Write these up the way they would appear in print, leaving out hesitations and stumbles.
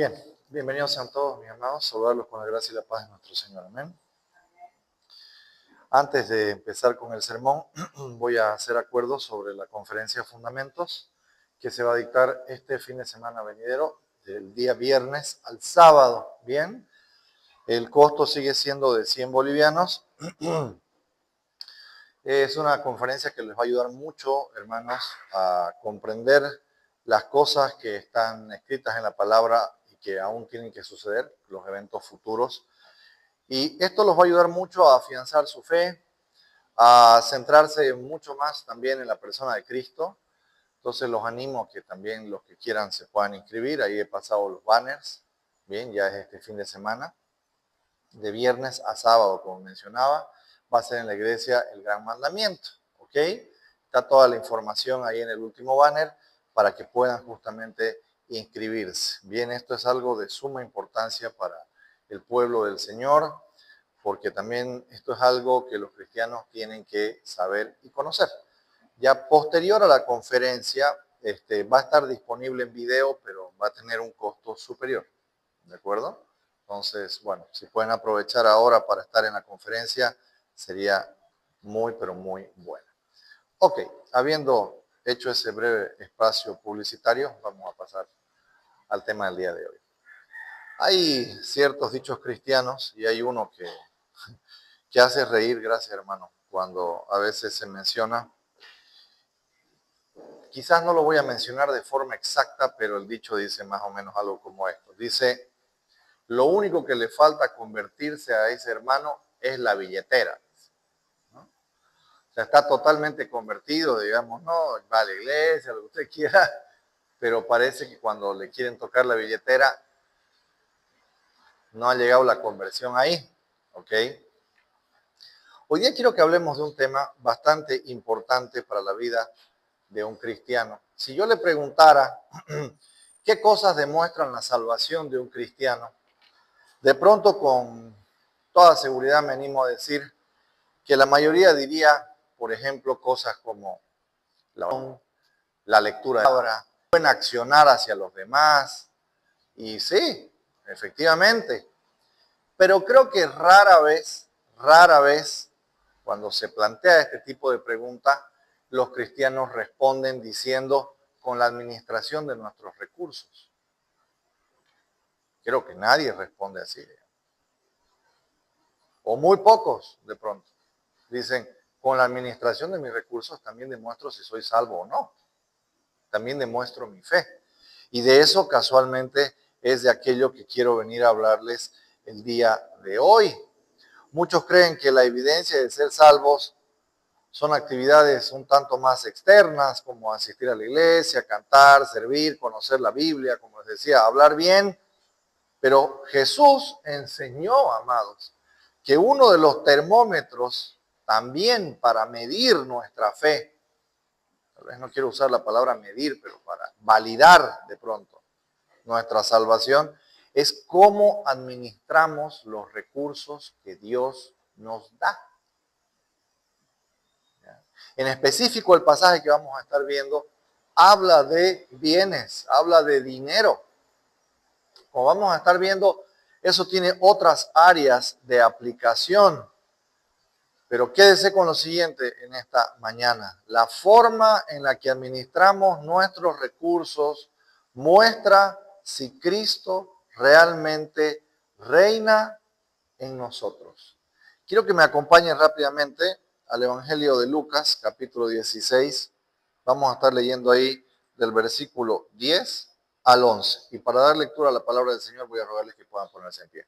Bien, bienvenidos sean todos mis amados, saludarlos con la gracia y la paz de nuestro Señor, amén. Antes de empezar con el sermón, voy a hacer acuerdos sobre la conferencia de fundamentos que se va a dictar este fin de semana venidero, del día viernes al sábado, ¿bien? El costo sigue siendo de 100 bolivianos. Es una conferencia que les va a ayudar mucho, hermanos, a comprender las cosas que están escritas en la palabra y que aún tienen que suceder, los eventos futuros. Y esto los va a ayudar mucho a afianzar su fe, a centrarse mucho más también en la persona de Cristo. Entonces los animo a que también los que quieran se puedan inscribir. Ahí he pasado los banners. Bien, ya es este fin de semana, de viernes a sábado, como mencionaba. Va a ser en la iglesia El Gran Mandamiento, ¿ok? Está toda la información ahí en el último banner para que puedan justamente inscribirse. Bien, esto es algo de suma importancia para el pueblo del Señor, porque también esto es algo que los cristianos tienen que saber y conocer. Ya posterior a la conferencia, va a estar disponible en video, pero va a tener un costo superior, ¿de acuerdo? Entonces, bueno, si pueden aprovechar ahora para estar en la conferencia, sería muy, pero muy bueno. Ok, habiendo hecho ese breve espacio publicitario, vamos a pasar al tema del día de hoy. Hay ciertos dichos cristianos y hay uno que hace reír, gracias hermano, cuando a veces se menciona. Quizás no lo voy a mencionar de forma exacta, pero el dicho dice más o menos algo como esto. Dice, lo único que le falta convertirse a ese hermano es la billetera, ¿no? O sea, está totalmente convertido, digamos, no, va a la iglesia, lo que usted quiera, pero parece que cuando le quieren tocar la billetera, no ha llegado la conversión ahí, ¿ok? Hoy día quiero que hablemos de un tema bastante importante para la vida de un cristiano. Si yo le preguntara qué cosas demuestran la salvación de un cristiano, de pronto con toda seguridad me animo a decir que la mayoría diría, por ejemplo, cosas como la oración, la lectura de la palabra, buen accionar hacia los demás. Y sí, efectivamente, pero creo que rara vez, cuando se plantea este tipo de pregunta, los cristianos responden diciendo con la administración de nuestros recursos. Creo que nadie responde así. O muy pocos, de pronto. Dicen, con la administración de mis recursos también demuestro si soy salvo o no. También demuestro mi fe. Y de eso casualmente es de aquello que quiero venir a hablarles el día de hoy. Muchos creen que la evidencia de ser salvos son actividades un tanto más externas, como asistir a la iglesia, cantar, servir, conocer la Biblia, como les decía, hablar bien. Pero Jesús enseñó, amados, que uno de los termómetros también para medir nuestra fe, tal vez no quiero usar la palabra medir, pero para validar de pronto nuestra salvación, es cómo administramos los recursos que Dios nos da. En específico, el pasaje que vamos a estar viendo habla de bienes, habla de dinero. Como vamos a estar viendo, eso tiene otras áreas de aplicación. Pero quédese con lo siguiente en esta mañana. La forma en la que administramos nuestros recursos muestra si Cristo realmente reina en nosotros. Quiero que me acompañen rápidamente al Evangelio de Lucas, capítulo 16. Vamos a estar leyendo ahí del versículo 10 al 11. Y para dar lectura a la palabra del Señor voy a rogarles que puedan ponerse en pie.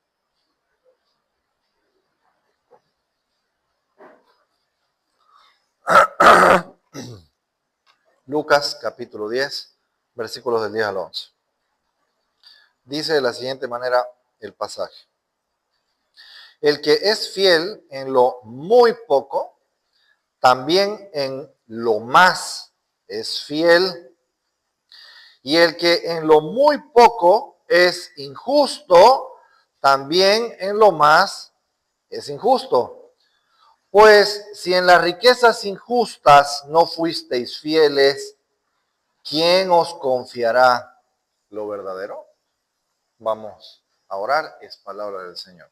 Lucas, capítulo 10, versículos del 10 al 11. Dice de la siguiente manera el pasaje. El que es fiel en lo muy poco, también en lo más es fiel. Y el que en lo muy poco es injusto, también en lo más es injusto. Pues si en las riquezas injustas no fuisteis fieles, ¿quién os confiará lo verdadero? Vamos a orar, es palabra del Señor.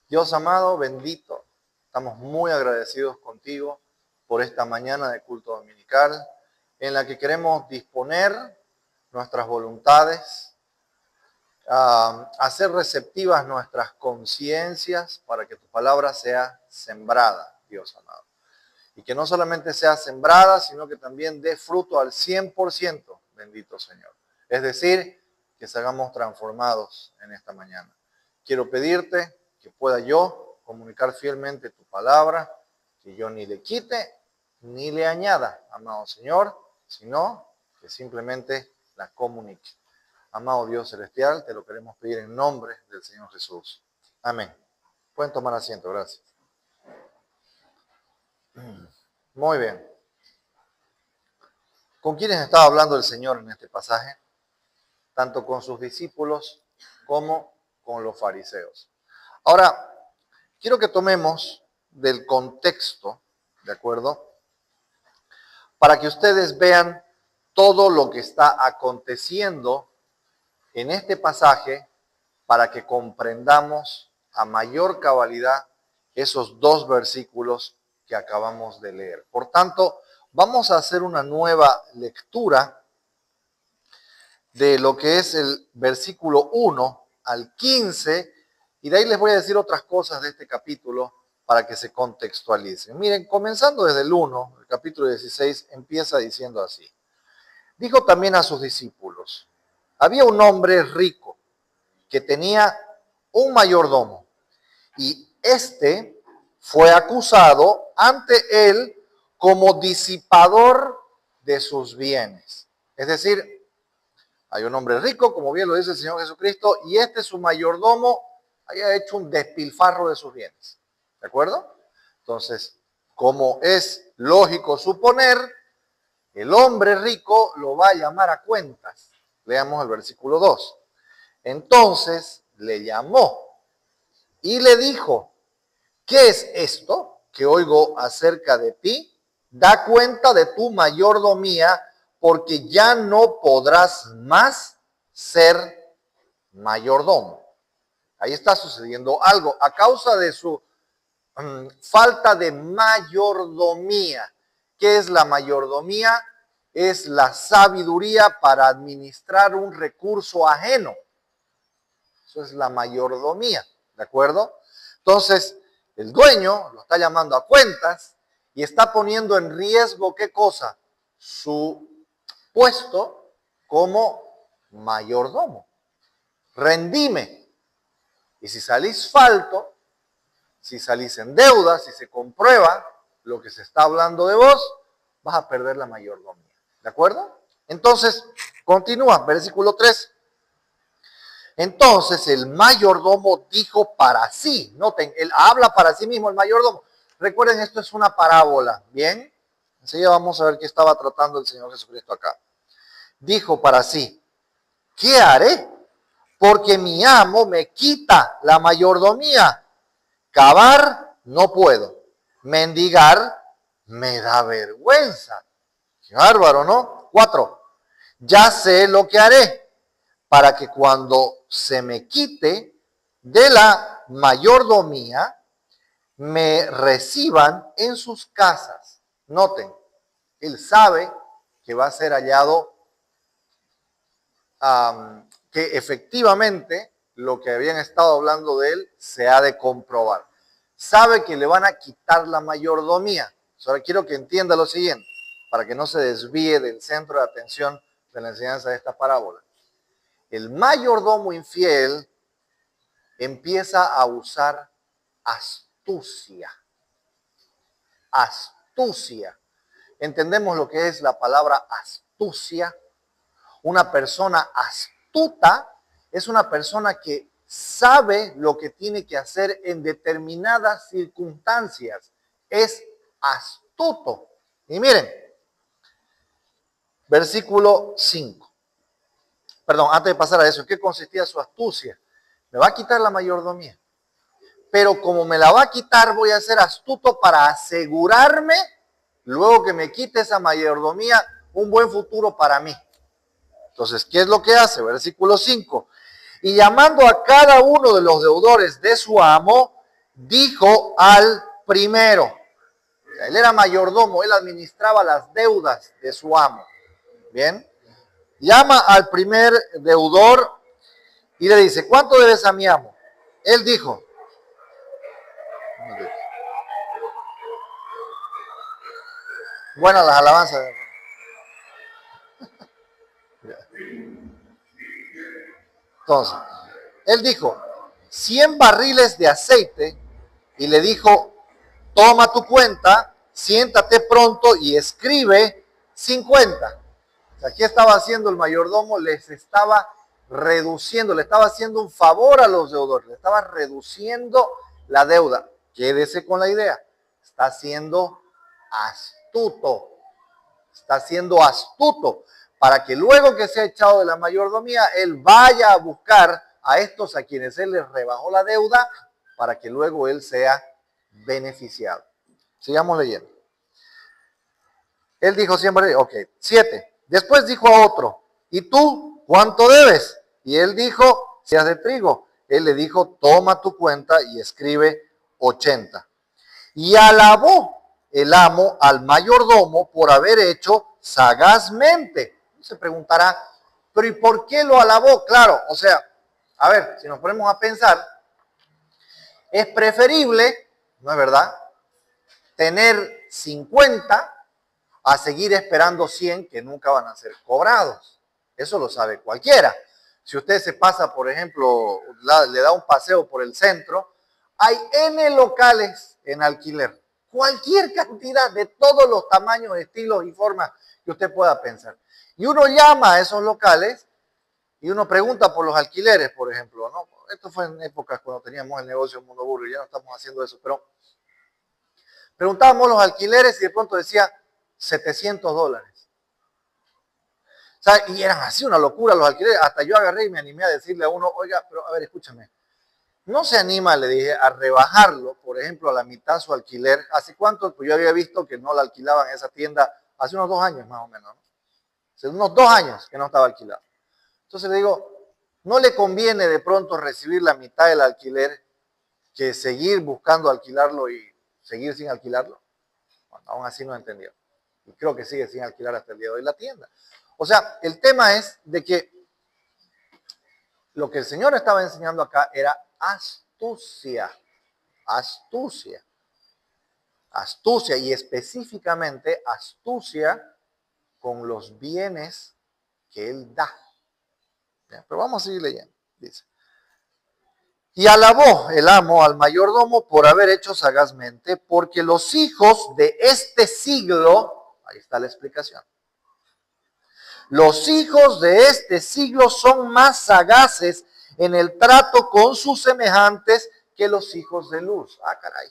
Dios amado, bendito, estamos muy agradecidos contigo por esta mañana de culto dominical en la que queremos disponer nuestras voluntades, hacer receptivas nuestras conciencias para que tu palabra sea sembrada, Dios amado. Y que no solamente sea sembrada, sino que también dé fruto al 100%, bendito Señor. Es decir, que seamos transformados en esta mañana. Quiero pedirte que pueda yo comunicar fielmente tu palabra, que yo ni le quite ni le añada, amado Señor, sino que simplemente la comunique. Amado Dios celestial, te lo queremos pedir en nombre del Señor Jesús. Amén. Pueden tomar asiento, gracias. Muy bien. ¿Con quiénes estaba hablando el Señor en este pasaje? Tanto con sus discípulos como con los fariseos. Ahora, quiero que tomemos del contexto, ¿de acuerdo? Para que ustedes vean todo lo que está aconteciendo en este pasaje, para que comprendamos a mayor cabalidad esos dos versículos que acabamos de leer. Por tanto, vamos a hacer una nueva lectura de lo que es el versículo 1 al 15, y de ahí les voy a decir otras cosas de este capítulo para que se contextualicen. Miren, comenzando desde el 1, el capítulo 16, empieza diciendo así. Dijo también a sus discípulos, había un hombre rico que tenía un mayordomo, y éste fue acusado ante él como disipador de sus bienes. Es decir, hay un hombre rico, como bien lo dice el Señor Jesucristo, y su mayordomo haya hecho un despilfarro de sus bienes. ¿De acuerdo? Entonces, como es lógico suponer, el hombre rico lo va a llamar a cuentas. Leamos el versículo 2. Entonces le llamó y le dijo, ¿qué es esto que oigo acerca de ti? Da cuenta de tu mayordomía, porque ya no podrás más ser mayordomo. Ahí está sucediendo algo. A causa de su falta de mayordomía. ¿Qué es la mayordomía? Es la sabiduría para administrar un recurso ajeno. Eso es la mayordomía, ¿de acuerdo? Entonces, el dueño lo está llamando a cuentas y está poniendo en riesgo, ¿qué cosa? Su puesto como mayordomo. Rendime. Y si salís falto, si salís en deuda, si se comprueba lo que se está hablando de vos, vas a perder la mayordomía. ¿De acuerdo? Entonces, continúa, versículo 3. Entonces el mayordomo dijo para sí, noten, él habla para sí mismo el mayordomo. Recuerden, esto es una parábola, ¿bien? Enseguida vamos a ver qué estaba tratando el Señor Jesucristo acá. Dijo para sí, ¿qué haré? Porque mi amo me quita la mayordomía. Cavar no puedo. Mendigar me da vergüenza. Qué bárbaro, ¿no? 4. Ya sé lo que haré para que cuando se me quite de la mayordomía, me reciban en sus casas. Noten, él sabe que va a ser hallado, que efectivamente lo que habían estado hablando de él se ha de comprobar. Sabe que le van a quitar la mayordomía. Ahora quiero que entienda lo siguiente, para que no se desvíe del centro de atención de la enseñanza de esta parábola. El mayordomo infiel empieza a usar astucia. Astucia. ¿Entendemos lo que es la palabra astucia? Una persona astuta es una persona que sabe lo que tiene que hacer en determinadas circunstancias. Es astuto. Y miren, versículo 5. Perdón, antes de pasar a eso, ¿en qué consistía su astucia? Me va a quitar la mayordomía. Pero como me la va a quitar, voy a ser astuto para asegurarme, luego que me quite esa mayordomía, un buen futuro para mí. Entonces, ¿qué es lo que hace? Versículo 5. Y llamando a cada uno de los deudores de su amo, dijo al primero. Él era mayordomo, él administraba las deudas de su amo. Bien. Llama al primer deudor y le dice, ¿cuánto debes a mi amo? Él dijo, buenas las alabanzas. Entonces, él dijo, 100 barriles de aceite y le dijo, toma tu cuenta, siéntate pronto y escribe 50. O sea, ¿qué estaba haciendo el mayordomo? Les estaba reduciendo, le estaba haciendo un favor a los deudores, le estaba reduciendo la deuda. Quédese con la idea, está siendo astuto, para que luego que sea echado de la mayordomía, él vaya a buscar a estos a quienes él les rebajó la deuda, para que luego él sea beneficiado. Sigamos leyendo. Él dijo siempre, ok, 7. Después dijo a otro, ¿y tú cuánto debes? Y él dijo, seas de trigo. Él le dijo, toma tu cuenta y escribe 80. Y alabó el amo al mayordomo por haber hecho sagazmente. Se preguntará, pero ¿y por qué lo alabó? Claro, o sea, a ver, si nos ponemos a pensar, es preferible, ¿no es verdad?, tener 50 a seguir esperando 100 que nunca van a ser cobrados. Eso lo sabe cualquiera. Si usted se pasa, por ejemplo, le da un paseo por el centro, hay N locales en alquiler. Cualquier cantidad de todos los tamaños, estilos y formas que usted pueda pensar. Y uno llama a esos locales y uno pregunta por los alquileres, por ejemplo, ¿no? Esto fue en épocas cuando teníamos el negocio en Mundo Burro y ya no estamos haciendo eso, pero preguntábamos los alquileres y de pronto decía $700. O sea, y eran así una locura los alquileres. Hasta yo agarré y me animé a decirle a uno, oiga, pero a ver, escúchame. No se anima, le dije, a rebajarlo, por ejemplo, a la mitad su alquiler. ¿Hace cuánto? Pues yo había visto que no la alquilaban en esa tienda hace unos 2 años más o menos, ¿no? Hace unos 2 años que no estaba alquilado. Entonces le digo, ¿no le conviene de pronto recibir la mitad del alquiler que seguir buscando alquilarlo y seguir sin alquilarlo? Bueno, aún así no entendió. Y creo que sigue sin alquilar hasta el día de hoy la tienda. O sea, el tema es de que lo que el Señor estaba enseñando acá era astucia. Astucia. Astucia y específicamente astucia con los bienes que Él da. Bien, pero vamos a seguir leyendo. Dice. Y alabó el amo al mayordomo por haber hecho sagazmente, porque los hijos de este siglo, ahí está la explicación, los hijos de este siglo son más sagaces en el trato con sus semejantes que los hijos de luz. Ah, caray.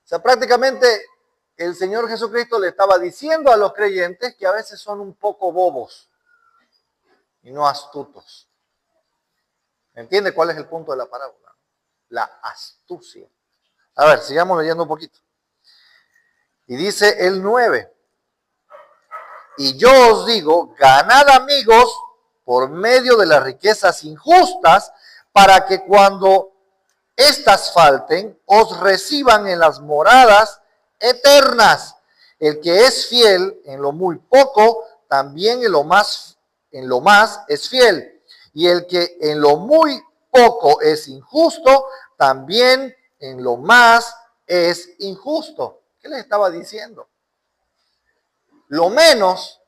O sea, prácticamente el Señor Jesucristo le estaba diciendo a los creyentes que a veces son un poco bobos y no astutos. ¿Entiende cuál es el punto de la parábola? La astucia. A ver, sigamos leyendo un poquito. Y dice el 9. Y yo os digo, ganad amigos por medio de las riquezas injustas, para que cuando éstas falten, os reciban en las moradas eternas. El que es fiel en lo muy poco, también en lo más es fiel. Y el que en lo muy poco es injusto, también en lo más es injusto. ¿Qué les estaba diciendo? Lo menos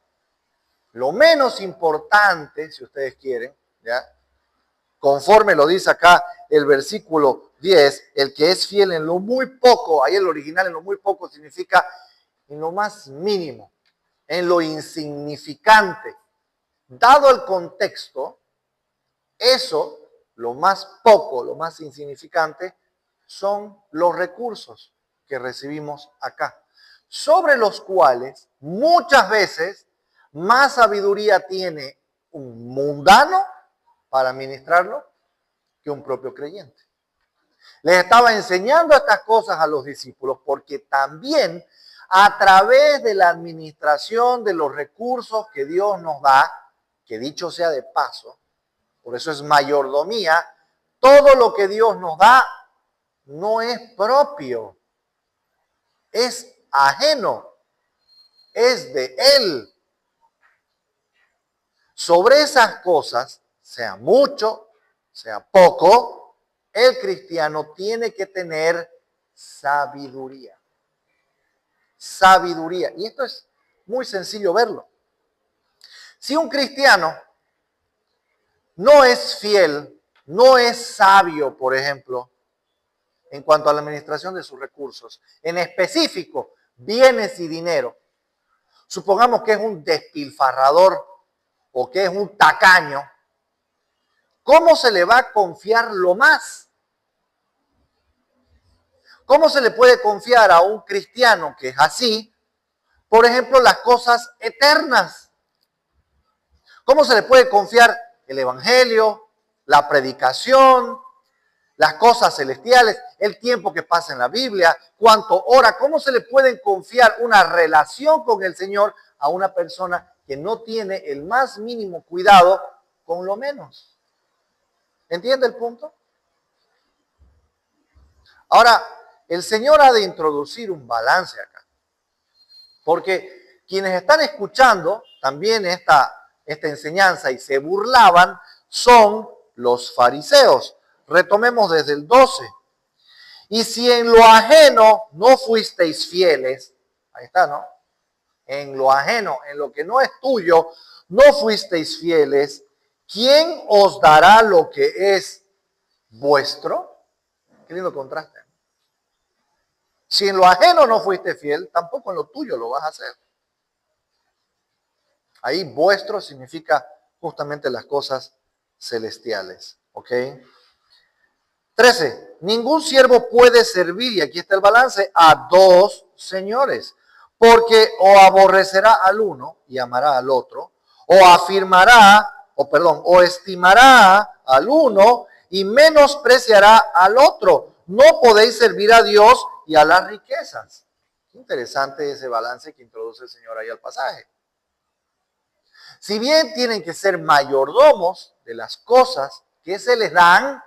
importante, si ustedes quieren, ¿ya? Conforme lo dice acá el versículo 10, el que es fiel en lo muy poco, ahí el original en lo muy poco significa en lo más mínimo, en lo insignificante. Dado el contexto, eso, lo más poco, lo más insignificante, son los recursos que recibimos acá, sobre los cuales muchas veces más sabiduría tiene un mundano para administrarlo que un propio creyente. Les estaba enseñando estas cosas a los discípulos porque también a través de la administración de los recursos que Dios nos da, que dicho sea de paso, por eso es mayordomía, todo lo que Dios nos da no es propio, es ajeno, es de Él. Sobre esas cosas, sea mucho, sea poco, el cristiano tiene que tener sabiduría. Sabiduría. Y esto es muy sencillo verlo. Si un cristiano no es fiel, no es sabio, por ejemplo, en cuanto a la administración de sus recursos, en específico, bienes y dinero, supongamos que es un despilfarrador o que es un tacaño, ¿cómo se le va a confiar lo más? ¿Cómo se le puede confiar a un cristiano que es así, por ejemplo, las cosas eternas? ¿Cómo se le puede confiar el evangelio, la predicación, las cosas celestiales, el tiempo que pasa en la Biblia, cuánto ora? ¿Cómo se le puede confiar una relación con el Señor a una persona que no tiene el más mínimo cuidado con lo menos? ¿Entiende el punto? Ahora, el Señor ha de introducir un balance acá, porque quienes están escuchando también esta enseñanza y se burlaban son los fariseos. Retomemos desde el 12. Y si en lo ajeno no fuisteis fieles, ahí está, ¿no? En lo ajeno, en lo que no es tuyo, no fuisteis fieles, ¿quién os dará lo que es vuestro? Qué lindo contraste. Si en lo ajeno no fuiste fiel, tampoco en lo tuyo lo vas a hacer. Ahí vuestro significa justamente las cosas celestiales. ¿Ok? 13. Ningún siervo puede servir, y aquí está el balance, a dos señores, porque o aborrecerá al uno y amará al otro, o estimará al uno y menospreciará al otro. No podéis servir a Dios y a las riquezas. Interesante ese balance que introduce el Señor ahí al pasaje. Si bien tienen que ser mayordomos de las cosas que se les dan,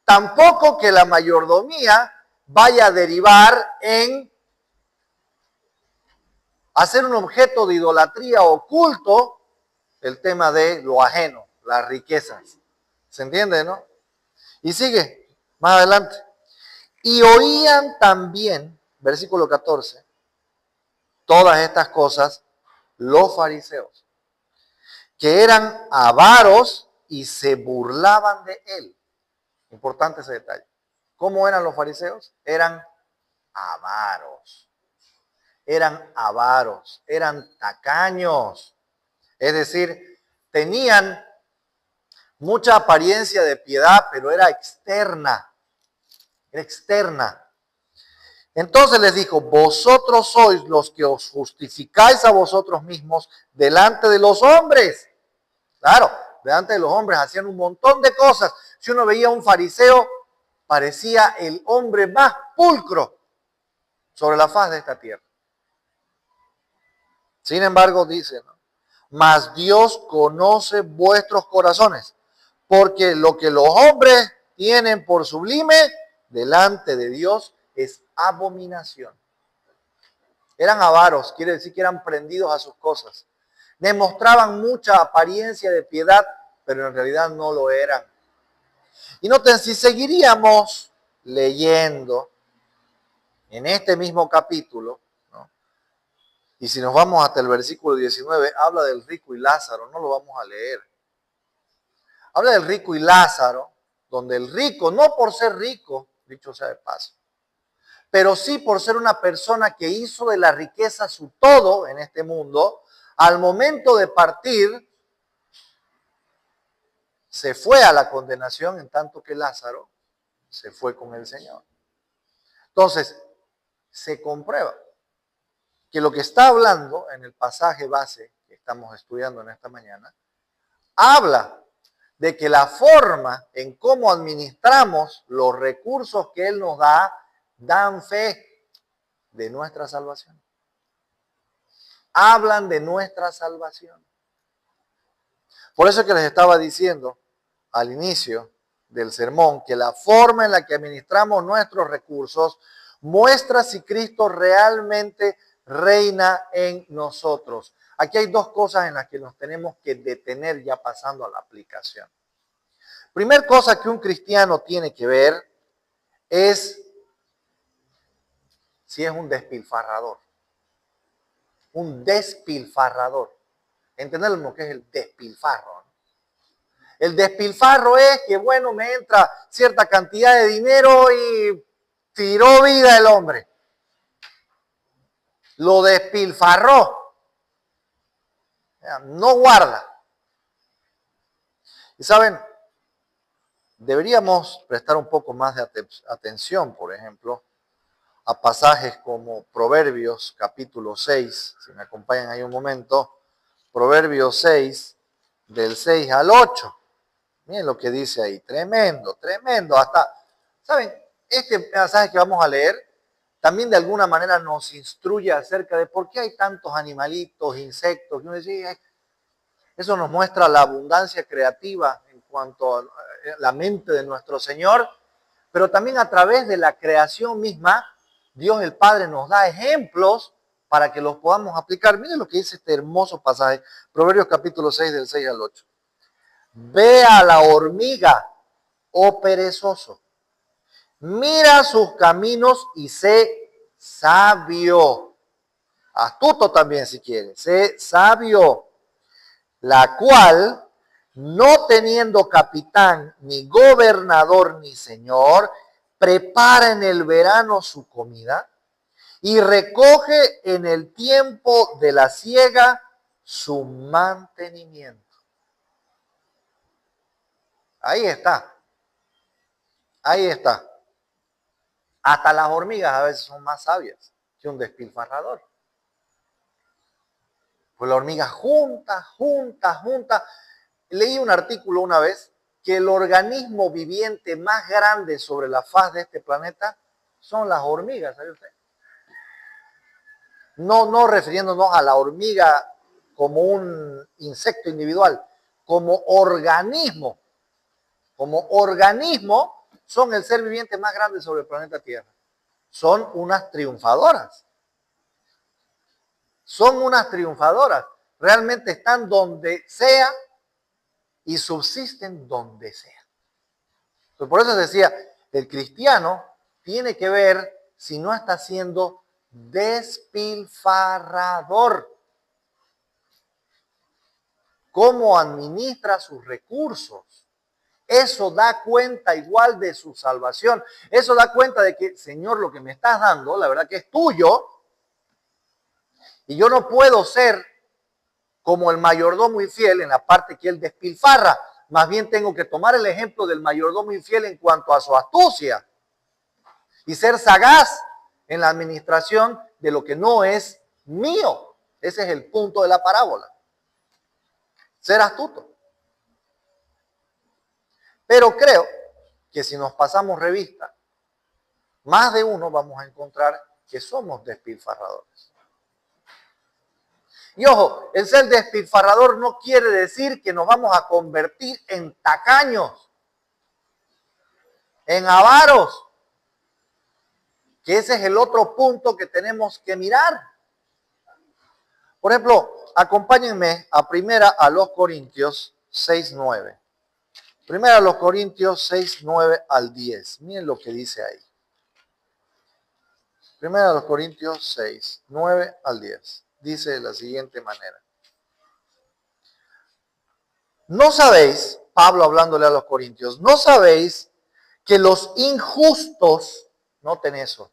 tampoco que la mayordomía vaya a derivar en hacer un objeto de idolatría oculto el tema de lo ajeno, las riquezas. ¿Se entiende, no? Y sigue más adelante. Y oían también, versículo 14, todas estas cosas los fariseos, que eran avaros y se burlaban de él. Importante ese detalle. ¿Cómo eran los fariseos? Eran avaros. Eran tacaños. Es decir, tenían mucha apariencia de piedad, pero era externa. Era externa. Entonces les dijo, vosotros sois los que os justificáis a vosotros mismos delante de los hombres. Claro, delante de los hombres hacían un montón de cosas. Si uno veía a un fariseo, parecía el hombre más pulcro sobre la faz de esta tierra. Sin embargo, dice, ¿no? Mas Dios conoce vuestros corazones, porque lo que los hombres tienen por sublime delante de Dios es abominación. Eran avaros, quiere decir que eran prendidos a sus cosas. Demostraban mucha apariencia de piedad, pero en realidad no lo eran. Y noten, si seguiríamos leyendo en este mismo capítulo, ¿no? Y si nos vamos hasta el versículo 19, habla del rico y Lázaro, no lo vamos a leer. Habla del rico y Lázaro, donde el rico, no por ser rico, dicho sea de paso, pero sí por ser una persona que hizo de la riqueza su todo en este mundo, al momento de partir, se fue a la condenación, en tanto que Lázaro se fue con el Señor. Entonces, se comprueba que lo que está hablando en el pasaje base que estamos estudiando en esta mañana, habla de que la forma en cómo administramos los recursos que Él nos da, dan fe de nuestra salvación. Hablan de nuestra salvación. Por eso es que les estaba diciendo al inicio del sermón que la forma en la que administramos nuestros recursos muestra si Cristo realmente reina en nosotros. Aquí hay dos cosas en las que nos tenemos que detener ya pasando a la aplicación. Primer cosa que un cristiano tiene que ver es si es un despilfarrador. Un despilfarrador. Entender lo que es el despilfarro. El despilfarro es que, bueno, me entra cierta cantidad de dinero y tiró vida el hombre. Lo despilfarró. No guarda. Y saben, deberíamos prestar un poco más de atención, por ejemplo, a pasajes como Proverbios capítulo 6, si me acompañan ahí un momento, Proverbios 6, del 6 al 8. Miren lo que dice ahí, tremendo, tremendo. Hasta, ¿saben? Este pasaje que vamos a leer también de alguna manera nos instruye acerca de por qué hay tantos animalitos, insectos. Y uno dice, eso nos muestra la abundancia creativa en cuanto a la mente de nuestro Señor, pero también a través de la creación misma, Dios el Padre nos da ejemplos para que los podamos aplicar. Miren lo que dice este hermoso pasaje, Proverbios capítulo 6, del 6 al 8. Ve a la hormiga, oh perezoso, mira sus caminos y sé sabio. Astuto también si quieres, sé sabio, la cual, no teniendo capitán, ni gobernador, ni señor, prepara en el verano su comida y recoge en el tiempo de la siega su mantenimiento. Ahí está. Ahí está. Hasta las hormigas a veces son más sabias que un despilfarrador. Pues la hormiga junta. Leí un artículo una vez que el organismo viviente más grande sobre la faz de este planeta son las hormigas, ¿sabe usted? No refiriéndonos a la hormiga como un insecto individual, como organismo. Como organismo son el ser viviente más grande sobre el planeta Tierra. Son unas triunfadoras. Son unas triunfadoras. Realmente están donde sea y subsisten donde sea. Entonces, por eso decía, el cristiano tiene que ver si no está siendo despilfarrador. Cómo administra sus recursos. Eso da cuenta igual de su salvación. Eso da cuenta de que, Señor, lo que me estás dando, la verdad que es tuyo. Y yo no puedo ser como el mayordomo infiel en la parte que él despilfarra. Más bien tengo que tomar el ejemplo del mayordomo infiel en cuanto a su astucia. Y ser sagaz en la administración de lo que no es mío. Ese es el punto de la parábola. Ser astuto. Pero creo que si nos pasamos revista, más de uno vamos a encontrar que somos despilfarradores. Y ojo, el ser despilfarrador no quiere decir que nos vamos a convertir en tacaños, en avaros, que ese es el otro punto que tenemos que mirar. Por ejemplo, acompáñenme a los Corintios 6:9. Primera a los Corintios 6:9 al 10. Miren lo que dice ahí. Primera a los Corintios 6:9 al 10. Dice de la siguiente manera. ¿No sabéis, Pablo hablándole a los Corintios, no sabéis que los injustos, noten eso,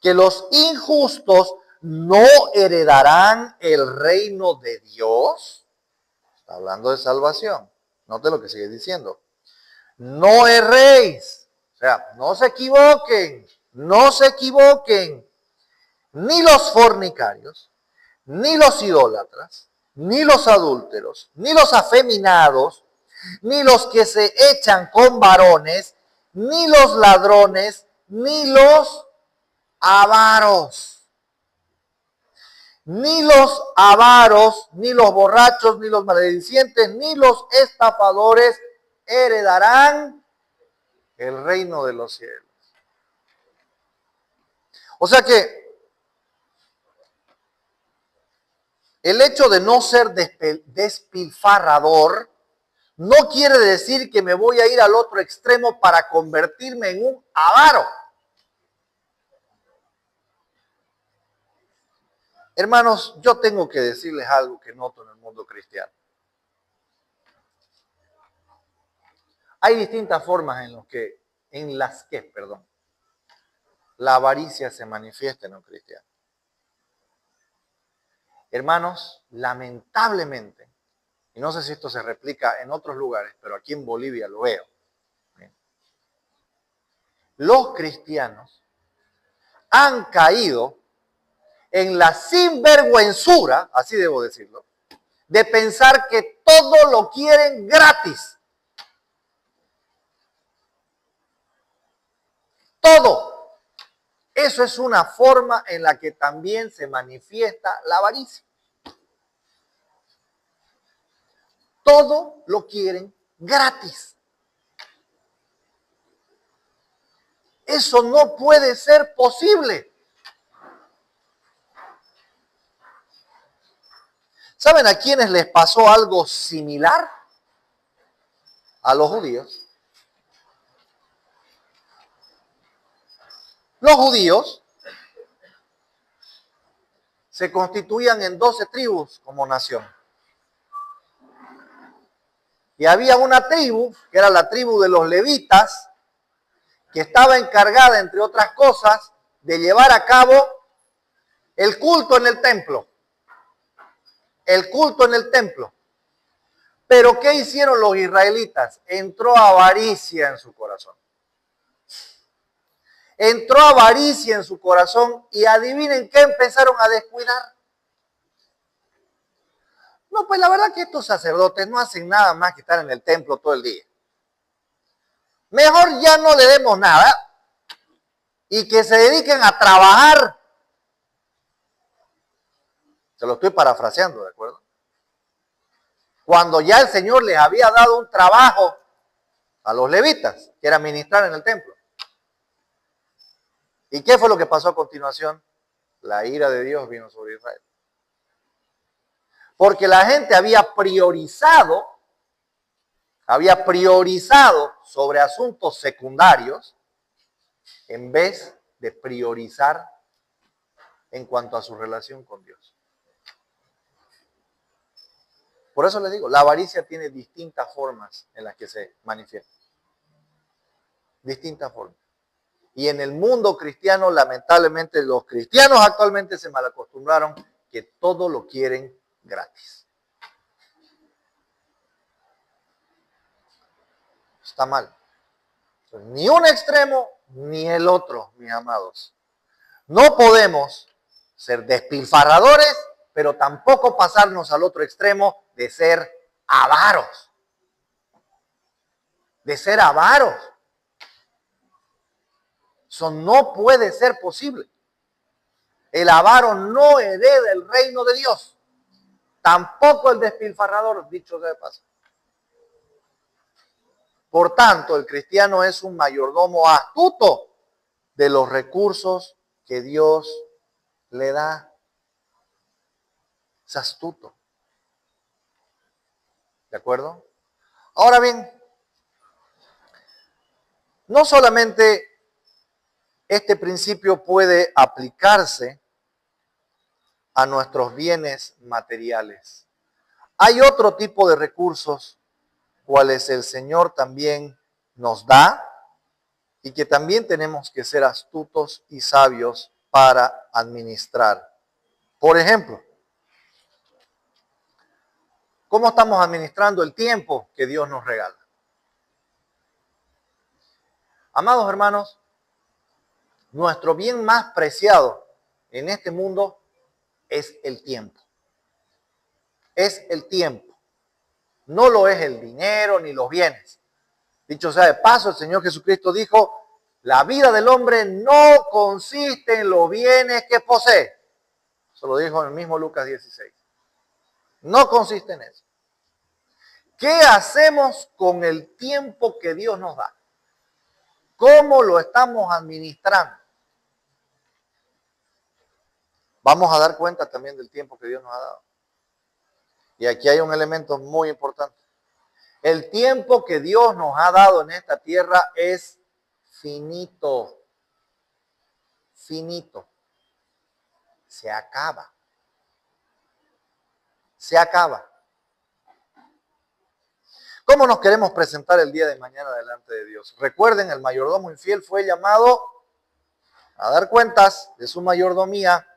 que los injustos no heredarán el reino de Dios? Está hablando de salvación. Noten lo que sigue diciendo. No erréis, o sea, no se equivoquen, ni los fornicarios, ni los idólatras, ni los adúlteros, ni los afeminados, ni los que se echan con varones, ni los ladrones, ni los avaros, Ni los avaros, ni los borrachos, ni los maledicientes, ni los estafadores heredarán el reino de los cielos. O sea que el hecho de no ser despilfarrador no quiere decir que me voy a ir al otro extremo para convertirme en un avaro. Hermanos, yo tengo que decirles algo que noto en el mundo cristiano. Hay distintas formas en las que la avaricia se manifiesta en un cristiano. Hermanos, lamentablemente, y no sé si esto se replica en otros lugares, pero aquí en Bolivia lo veo. Los cristianos han caído en la sinvergüenzura, así debo decirlo, de pensar que todo lo quieren gratis. Todo. Eso es una forma en la que también se manifiesta la avaricia. Todo lo quieren gratis. Eso no puede ser posible. ¿Saben a quiénes les pasó algo similar? A los judíos. Los judíos se constituían en 12 tribus como nación. Y había una tribu, que era la tribu de los levitas, que estaba encargada, entre otras cosas, de llevar a cabo el culto en el templo. El culto en el templo. Pero ¿qué hicieron los israelitas? Entró avaricia en su corazón. Entró avaricia en su corazón y adivinen qué empezaron a descuidar. No, pues la verdad que estos sacerdotes no hacen nada más que estar en el templo todo el día. Mejor ya no le demos nada y que se dediquen a trabajar. Se lo estoy parafraseando, ¿de acuerdo? Cuando ya el Señor les había dado un trabajo a los levitas, que era ministrar en el templo. ¿Y qué fue lo que pasó a continuación? La ira de Dios vino sobre Israel. Porque la gente había priorizado sobre asuntos secundarios en vez de priorizar en cuanto a su relación con Dios. Por eso les digo, la avaricia tiene distintas formas en las que se manifiesta. Distintas formas. Y en el mundo cristiano, lamentablemente, los cristianos actualmente se malacostumbraron que todo lo quieren gratis. Está mal. Ni un extremo ni el otro, mis amados. No podemos ser despilfarradores, pero tampoco pasarnos al otro extremo de ser avaros. De ser avaros. Eso no puede ser posible. El avaro no hereda el reino de Dios. Tampoco el despilfarrador, dicho sea de paso. Por tanto, el cristiano es un mayordomo astuto de los recursos que Dios le da. Es astuto. ¿De acuerdo? Ahora bien, no solamente este principio puede aplicarse a nuestros bienes materiales. Hay otro tipo de recursos, cuales el Señor también nos da y que también tenemos que ser astutos y sabios para administrar. Por ejemplo, ¿cómo estamos administrando el tiempo que Dios nos regala? Amados hermanos, nuestro bien más preciado en este mundo es el tiempo. Es el tiempo. No lo es el dinero ni los bienes. Dicho sea de paso, el Señor Jesucristo dijo, la vida del hombre no consiste en los bienes que posee. Se lo dijo en el mismo Lucas 16. No consiste en eso. ¿Qué hacemos con el tiempo que Dios nos da? ¿Cómo lo estamos administrando? Vamos a dar cuenta también del tiempo que Dios nos ha dado. Y aquí hay un elemento muy importante. El tiempo que Dios nos ha dado en esta tierra es finito. Finito. Se acaba. Se acaba. ¿Cómo nos queremos presentar el día de mañana delante de Dios? Recuerden, el mayordomo infiel fue llamado a dar cuentas de su mayordomía.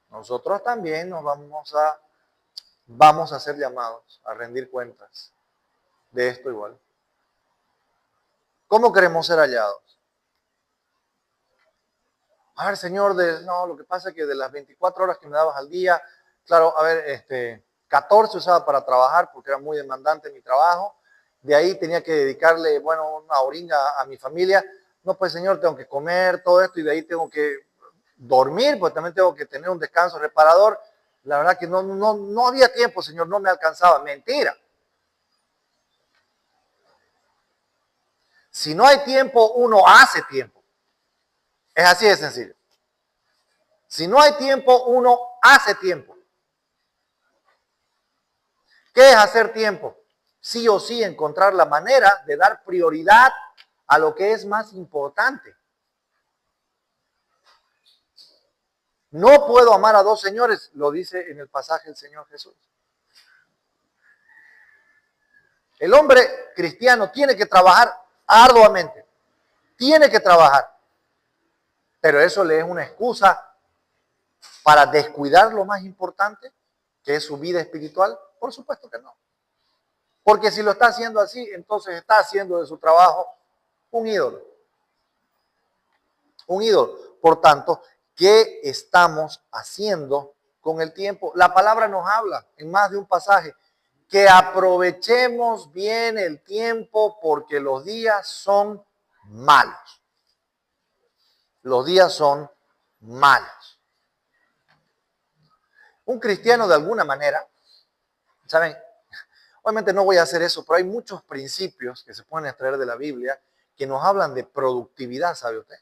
Nosotros también nos vamos a ser llamados a rendir cuentas de esto igual. ¿Cómo queremos ser hallados? A ver, Señor, no, lo que pasa es que de las 24 horas que me dabas al día, claro, a ver, 14 usaba para trabajar porque era muy demandante mi trabajo. De ahí tenía que dedicarle, bueno, una oringa a mi familia. No, pues, Señor, tengo que comer todo esto y de ahí tengo que dormir, pues también tengo que tener un descanso reparador. La verdad que no había tiempo, Señor, no me alcanzaba. Mentira. Si no hay tiempo, uno hace tiempo. Es así de sencillo. Si no hay tiempo, uno hace tiempo. ¿Qué es hacer tiempo? Sí o sí encontrar la manera de dar prioridad a lo que es más importante. No puedo amar a dos señores, lo dice en el pasaje el Señor Jesús. El hombre cristiano tiene que trabajar arduamente, tiene que trabajar, pero eso le es una excusa para descuidar lo más importante, que es su vida espiritual. Por supuesto que no. Porque si lo está haciendo así, entonces está haciendo de su trabajo un ídolo. Un ídolo. Por tanto, ¿qué estamos haciendo con el tiempo? La palabra nos habla en más de un pasaje que aprovechemos bien el tiempo porque los días son malos. Los días son malos. Un cristiano de alguna manera, ¿saben? Obviamente no voy a hacer eso, pero hay muchos principios que se pueden extraer de la Biblia que nos hablan de productividad, ¿sabe usted?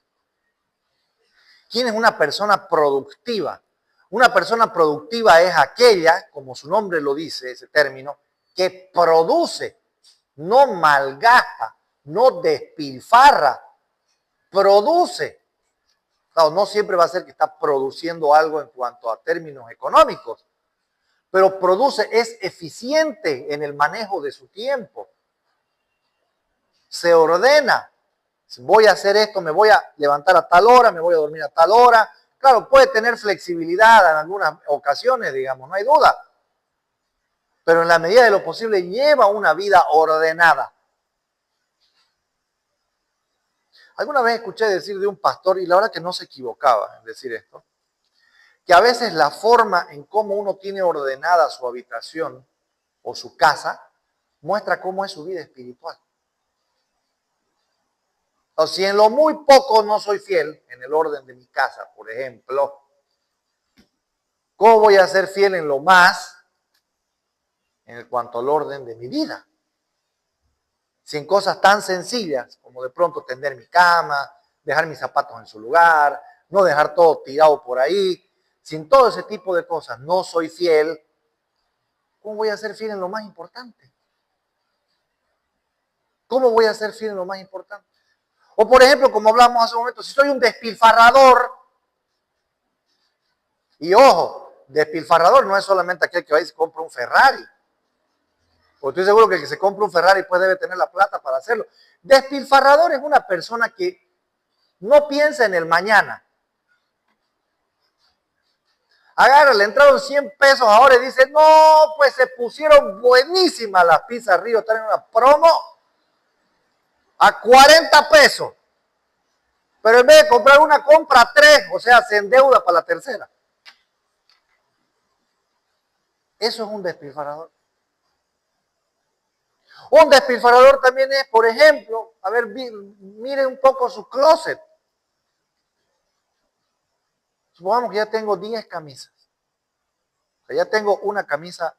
¿Quién es una persona productiva? Una persona productiva es aquella, como su nombre lo dice, ese término, que produce, no malgasta, no despilfarra, produce. Claro, no siempre va a ser que está produciendo algo en cuanto a términos económicos, pero produce, es eficiente en el manejo de su tiempo. Se ordena. Voy a hacer esto, me voy a levantar a tal hora, me voy a dormir a tal hora. Claro, puede tener flexibilidad en algunas ocasiones, digamos, no hay duda. Pero en la medida de lo posible lleva una vida ordenada. Alguna vez escuché decir de un pastor, y la verdad que no se equivocaba en decir esto, que a veces la forma en cómo uno tiene ordenada su habitación o su casa muestra cómo es su vida espiritual. O si en lo muy poco no soy fiel, en el orden de mi casa, por ejemplo, ¿cómo voy a ser fiel en lo más en cuanto al orden de mi vida? Si en cosas tan sencillas como de pronto tender mi cama, dejar mis zapatos en su lugar, no dejar todo tirado por ahí, si en todo ese tipo de cosas no soy fiel, ¿cómo voy a ser fiel en lo más importante? ¿Cómo voy a ser fiel en lo más importante? O por ejemplo, como hablamos hace un momento, si soy un despilfarrador, y ojo, despilfarrador no es solamente aquel que va y se compra un Ferrari. Porque estoy seguro que el que se compra un Ferrari pues debe tener la plata para hacerlo. Despilfarrador es una persona que no piensa en el mañana. Agarra, le entraron 100 pesos ahora y dice, no, pues se pusieron buenísimas las pizzas Río, están en una promo a 40 pesos. Pero en vez de comprar una, compra 3, o sea, se endeuda para la tercera. Eso es un despilfarrador. Un despilfarrador también es, por ejemplo, a ver, miren un poco su closet. Supongamos que ya tengo 10 camisas. Ya tengo una camisa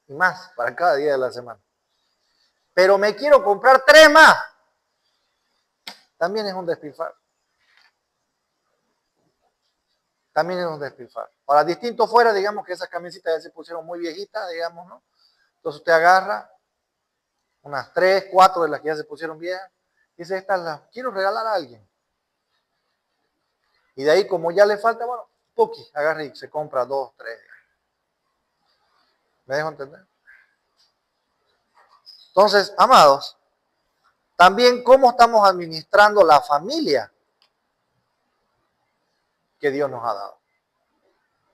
y más para cada día de la semana. Pero me quiero comprar 3 más. También es un despilfarro. También es un despilfarro. Ahora, distinto fuera, digamos que esas camisitas ya se pusieron muy viejitas, digamos, ¿no? Entonces usted agarra unas 3, 4 de las que ya se pusieron viejas y dice, estas las quiero regalar a alguien. Y de ahí, como ya le falta, bueno, poqui, agarra y se compra 2, 3. ¿Me dejo entender? Entonces, amados, también cómo estamos administrando la familia que Dios nos ha dado.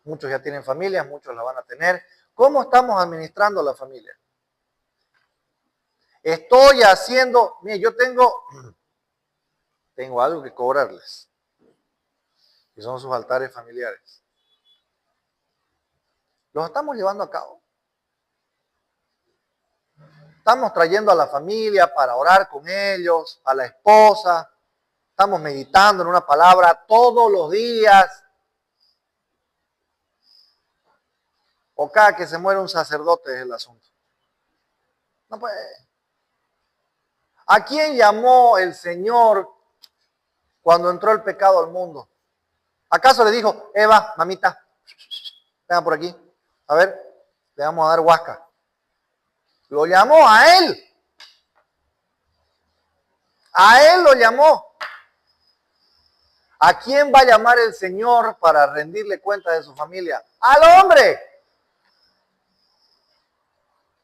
Muchos ya tienen familias, muchos la van a tener. ¿Cómo estamos administrando la familia? Estoy haciendo, mire, yo tengo algo que cobrarles, que son sus altares familiares. ¿Los estamos llevando a cabo? Estamos trayendo a la familia para orar con ellos, a la esposa. Estamos meditando en una palabra todos los días. O cada que se muere un sacerdote es el asunto. No puede. ¿A quién llamó el Señor cuando entró el pecado al mundo? ¿Acaso le dijo, Eva, mamita, venga por aquí, a ver, le vamos a dar huasca? Lo llamó a él. A él lo llamó. ¿A quién va a llamar el Señor para rendirle cuenta de su familia? Al hombre.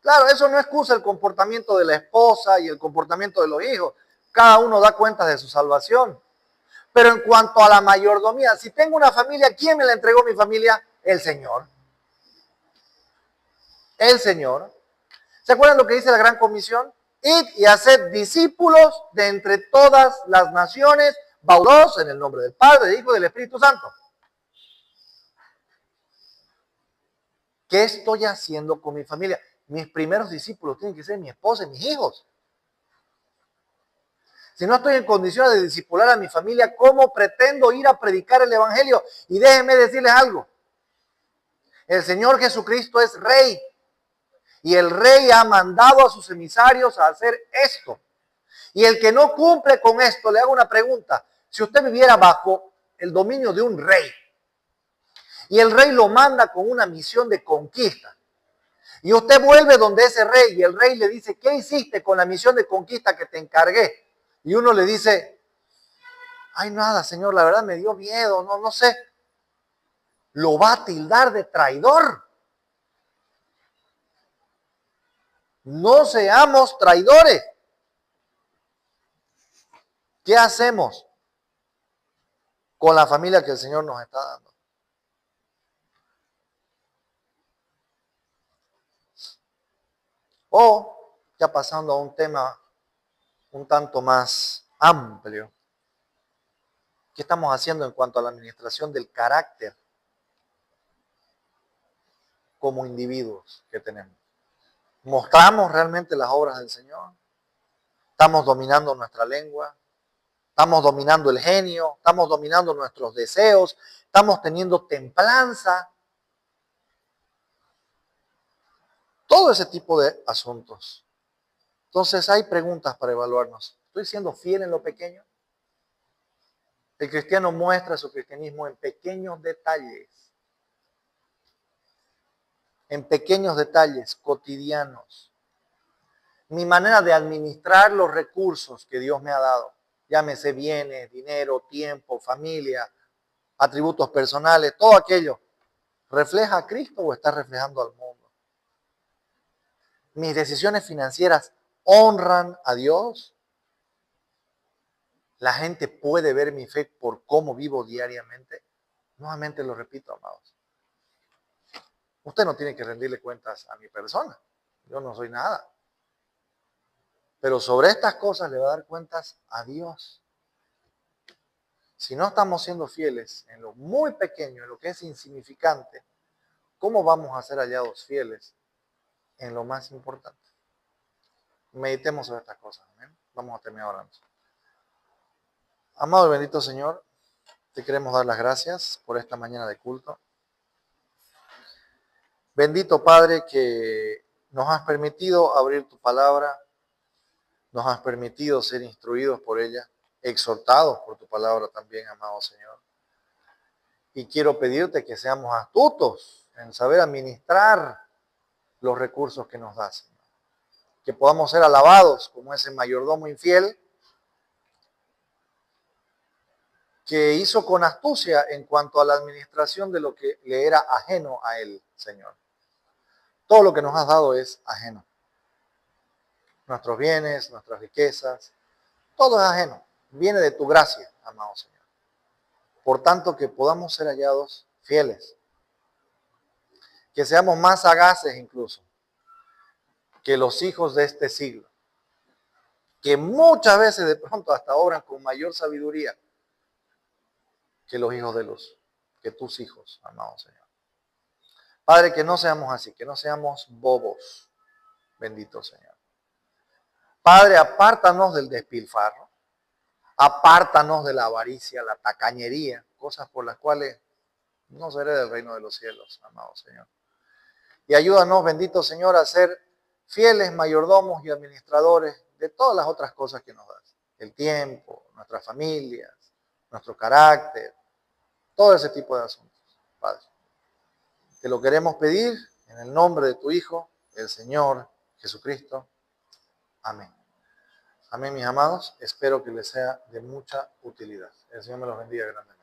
Claro, eso no excusa el comportamiento de la esposa y el comportamiento de los hijos. Cada uno da cuenta de su salvación. Pero en cuanto a la mayordomía, si tengo una familia, ¿quién me la entregó mi familia? El Señor. El Señor. ¿Se acuerdan lo que dice la Gran Comisión? Id y haced discípulos de entre todas las naciones, bautizados en el nombre del Padre, del Hijo y del Espíritu Santo. ¿Qué estoy haciendo con mi familia? Mis primeros discípulos tienen que ser mi esposa y mis hijos. Si no estoy en condiciones de discipular a mi familia, ¿cómo pretendo ir a predicar el Evangelio? Y déjenme decirles algo. El Señor Jesucristo es Rey. Y el Rey ha mandado a sus emisarios a hacer esto. Y el que no cumple con esto, le hago una pregunta. Si usted viviera bajo el dominio de un rey, y el rey lo manda con una misión de conquista, y usted vuelve donde ese rey, y el rey le dice, ¿qué hiciste con la misión de conquista que te encargué? Y uno le dice, ay, nada, señor, la verdad me dio miedo, no sé. Lo va a tildar de traidor. No seamos traidores. ¿Qué hacemos con la familia que el Señor nos está dando? O, ya pasando a un tema un tanto más amplio, ¿qué estamos haciendo en cuanto a la administración del carácter como individuos que tenemos? ¿Mostramos realmente las obras del Señor? ¿Estamos dominando nuestra lengua? ¿Estamos dominando el genio? ¿Estamos dominando nuestros deseos? ¿Estamos teniendo templanza? Todo ese tipo de asuntos. Entonces hay preguntas para evaluarnos. ¿Estoy siendo fiel en lo pequeño? El cristiano muestra su cristianismo en pequeños detalles. En pequeños detalles cotidianos. Mi manera de administrar los recursos que Dios me ha dado, llámese bienes, dinero, tiempo, familia, atributos personales, todo aquello, ¿refleja a Cristo o está reflejando al mundo? Mis decisiones financieras honran a Dios. La gente puede ver mi fe por cómo vivo diariamente. Nuevamente lo repito, amados. Usted no tiene que rendirle cuentas a mi persona. Yo no soy nada. Pero sobre estas cosas le va a dar cuentas a Dios. Si no estamos siendo fieles en lo muy pequeño, en lo que es insignificante, ¿cómo vamos a ser hallados fieles en lo más importante? Meditemos sobre estas cosas. ¿Amén? Vamos a terminar orando. Amado y bendito Señor, te queremos dar las gracias por esta mañana de culto. Bendito Padre que nos has permitido abrir tu palabra, nos has permitido ser instruidos por ella, exhortados por tu palabra también, amado Señor. Y quiero pedirte que seamos astutos en saber administrar los recursos que nos das, Señor. Que podamos ser alabados como ese mayordomo infiel que hizo con astucia en cuanto a la administración de lo que le era ajeno a él, Señor. Todo lo que nos has dado es ajeno. Nuestros bienes, nuestras riquezas, todo es ajeno. Viene de tu gracia, amado Señor. Por tanto, que podamos ser hallados fieles. Que seamos más sagaces incluso que los hijos de este siglo. Que muchas veces de pronto hasta obran con mayor sabiduría que los hijos de luz, que tus hijos, amado Señor. Padre, que no seamos así, que no seamos bobos, bendito Señor. Padre, apártanos del despilfarro, apártanos de la avaricia, la tacañería, cosas por las cuales no seré del reino de los cielos, amado Señor. Y ayúdanos, bendito Señor, a ser fieles mayordomos y administradores de todas las otras cosas que nos das. El tiempo, nuestras familias, nuestro carácter, todo ese tipo de asuntos, Padre. Te lo queremos pedir en el nombre de tu Hijo, el Señor Jesucristo. Amén. Amén, mis amados. Espero que les sea de mucha utilidad. El Señor me los bendiga grandemente.